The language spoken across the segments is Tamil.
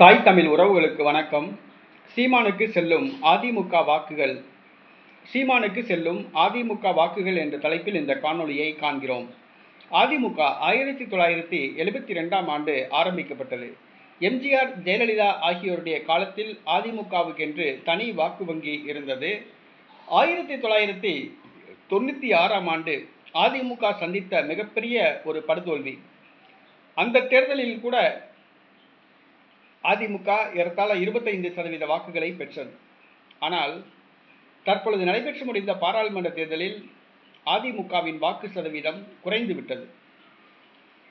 தாய் தமிழ் உறவுகளுக்கு வணக்கம். சீமானுக்கு செல்லும் அதிமுக வாக்குகள் என்ற தலைப்பில் இந்த காணொளியை காண்கிறோம். அதிமுக 1972ஆம் ஆண்டு ஆரம்பிக்கப்பட்டது. எம்ஜிஆர், ஜெயலலிதா ஆகியோருடைய காலத்தில் அதிமுகவுக்கென்று தனி வாக்கு வங்கி இருந்தது. 1996ஆம் ஆண்டு அதிமுக சந்தித்த மிகப்பெரிய ஒரு படுதோல்வி. அந்த தேர்தலில் கூட அதிமுக ஏறத்தாழ 25% வாக்குகளை பெற்றது. ஆனால் தற்பொழுது நடைபெற்று முடிந்த பாராளுமன்ற தேர்தலில் அதிமுகவின் வாக்கு சதவீதம் குறைந்துவிட்டது.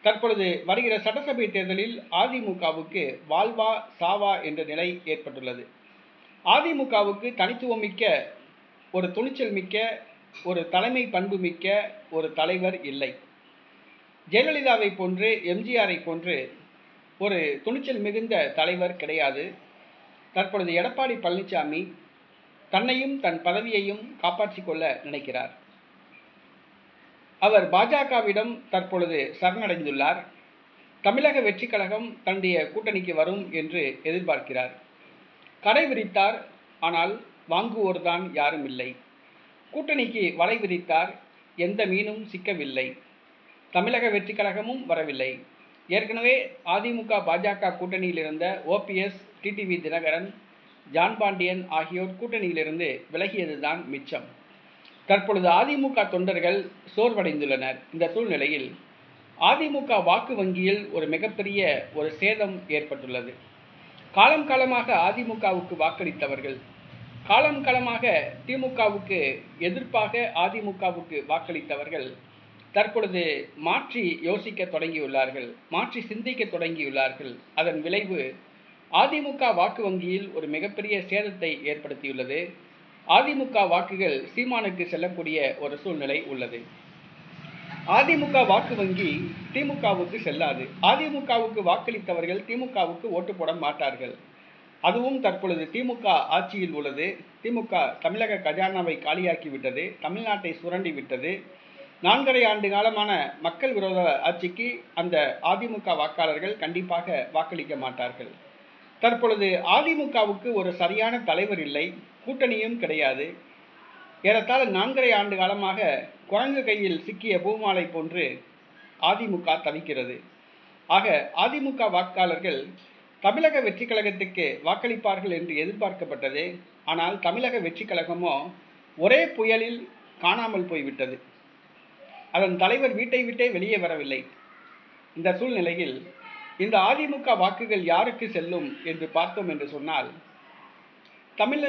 தற்பொழுது வருகிற சட்டசபை தேர்தலில் அதிமுகவுக்கு வாழ்வா சாவா என்ற நிலை ஏற்பட்டுள்ளது. அதிமுகவுக்கு தனித்துவம் மிக்க, ஒரு துணிச்சல் மிக்க, ஒரு தலைமை பண்பு மிக்க ஒரு தலைவர் இல்லை. ஜெயலலிதாவை போன்று, எம்ஜிஆரை போன்று ஒரு துணிச்சல் மிகுந்த தலைவர் கிடையாது. தற்பொழுது எடப்பாடி பழனிசாமி தன்னையும் தன் பதவியையும் காப்பாற்றிக் கொள்ள நினைக்கிறார். அவர் பாஜகவிடம் தற்பொழுது சரணடைந்துள்ளார். தமிழக வெற்றிக் கழகம் தன்னுடைய கூட்டணிக்கு வரும் என்று எதிர்பார்க்கிறார். கடை விரித்தார், ஆனால் வாங்குவோர்தான் யாரும் இல்லை. கூட்டணிக்கு வலை விரித்தார், எந்த மீனும் சிக்கவில்லை. தமிழக வெற்றிக் கழகமும் வரவில்லை. ஏற்கனவே அதிமுக பாஜக கூட்டணியில் இருந்த OPS, டிடிவி தினகரன், ஜான் பாண்டியன் ஆகியோர் கூட்டணியிலிருந்து விலகியதுதான் மிச்சம். தற்பொழுது அதிமுக தொண்டர்கள் சோர்வடைந்துள்ளனர். இந்த சூழ்நிலையில் அதிமுக வாக்கு வங்கியில் ஒரு மிகப்பெரிய ஒரு சேதம் ஏற்பட்டுள்ளது. காலம் காலமாக அதிமுகவுக்கு வாக்களித்தவர்கள், காலம் காலமாக திமுகவுக்கு எதிர்ப்பாக அதிமுகவுக்கு வாக்களித்தவர்கள் தற்பொழுது மாற்றி யோசிக்க தொடங்கியுள்ளார்கள், மாற்றி சிந்திக்க தொடங்கியுள்ளார்கள். அதன் விளைவு அதிமுக வாக்கு வங்கியில் ஒரு மிகப்பெரிய சேதத்தை ஏற்படுத்தியுள்ளது. அதிமுக வாக்குகள் சீமானுக்கு செல்லக்கூடிய ஒரு சூழ்நிலை உள்ளது. அதிமுக வாக்கு வங்கி திமுகவுக்கு செல்லாது. அதிமுகவுக்கு வாக்களித்தவர்கள் திமுகவுக்கு ஓட்டு போட மாட்டார்கள். அதுவும் தற்பொழுது திமுக ஆட்சியில் உள்ளது. திமுக தமிழக கஜானாவை காலியாக்கிவிட்டது, தமிழ்நாட்டை சுரண்டி விட்டது. 4.5 ஆண்டு காலமான மக்கள் விரோத ஆட்சிக்கு அந்த அதிமுக வாக்காளர்கள் கண்டிப்பாக வாக்களிக்க மாட்டார்கள். தற்பொழுது அதிமுகவுக்கு ஒரு சரியான தலைவர் இல்லை, கூட்டணியும் கிடையாது. ஏறத்தாழ 4.5 ஆண்டு காலமாக குரங்கு கையில் சிக்கிய பூமாலை போன்று அதிமுக தவிக்கிறது. ஆக அதிமுக வாக்காளர்கள் தமிழக வெற்றிக் கழகத்துக்கு வாக்களிப்பார்கள் என்று எதிர்பார்க்கப்பட்டது. ஆனால் தமிழக வெற்றிக் கழகமோ ஒரே புயலில் காணாமல் போய்விட்டது. அதன் தலைவர் வீட்டை விட்டே வெளியே வரவில்லை. இந்த சூழ்நிலையில் இந்த அதிமுக வாக்குகள் யாருக்கு செல்லும் என்று பார்த்தோம் என்று சொன்னால், தமிழ்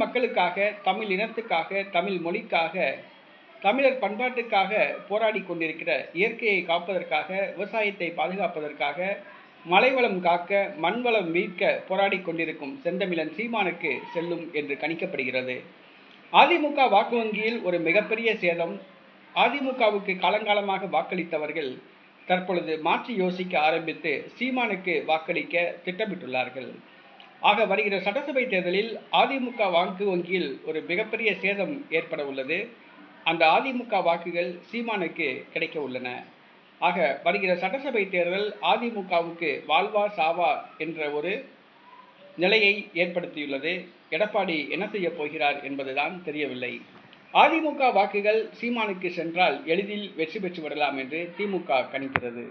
மக்களுக்காக, தமிழ் இனத்துக்காக, தமிழ் மொழிக்காக, தமிழர் பண்பாட்டுக்காக போராடி கொண்டிருக்கிற, இயற்கையை காப்பதற்காக, விவசாயத்தை பாதுகாப்பதற்காக, மலைவளம் காக்க, மண்வளம் மீட்க போராடி கொண்டிருக்கும் செந்தமிழன் சீமானுக்கு செல்லும் என்று கணிக்கப்படுகிறது. அதிமுக வாக்கு வங்கியில் ஒரு மிகப்பெரிய சேதம். அதிமுகவுக்கு காலங்காலமாக வாக்களித்தவர்கள் தற்பொழுது மாற்றி யோசிக்க ஆரம்பித்து சீமானுக்கு வாக்களிக்க திட்டமிட்டுள்ளார்கள். ஆக வருகிற சட்டசபை தேர்தலில் அதிமுக வாக்கு வங்கியில் ஒரு மிகப்பெரிய சேதம் ஏற்பட உள்ளது. அந்த அதிமுக வாக்குகள் சீமானுக்கு கிடைக்க உள்ளன. ஆக வருகிற சட்டசபை தேர்தல் அதிமுகவுக்கு வாழ்வா சாவா என்ற ஒரு நிலையை ஏற்படுத்தியுள்ளது. எடப்பாடி என்ன செய்ய போகிறார் என்பதுதான் தெரியவில்லை. அதிமுக வாக்குகள் சீமானுக்கு சென்றால் எளிதில் வெற்றி பெற்று விடலாம் என்று திமுக கணிக்கிறது.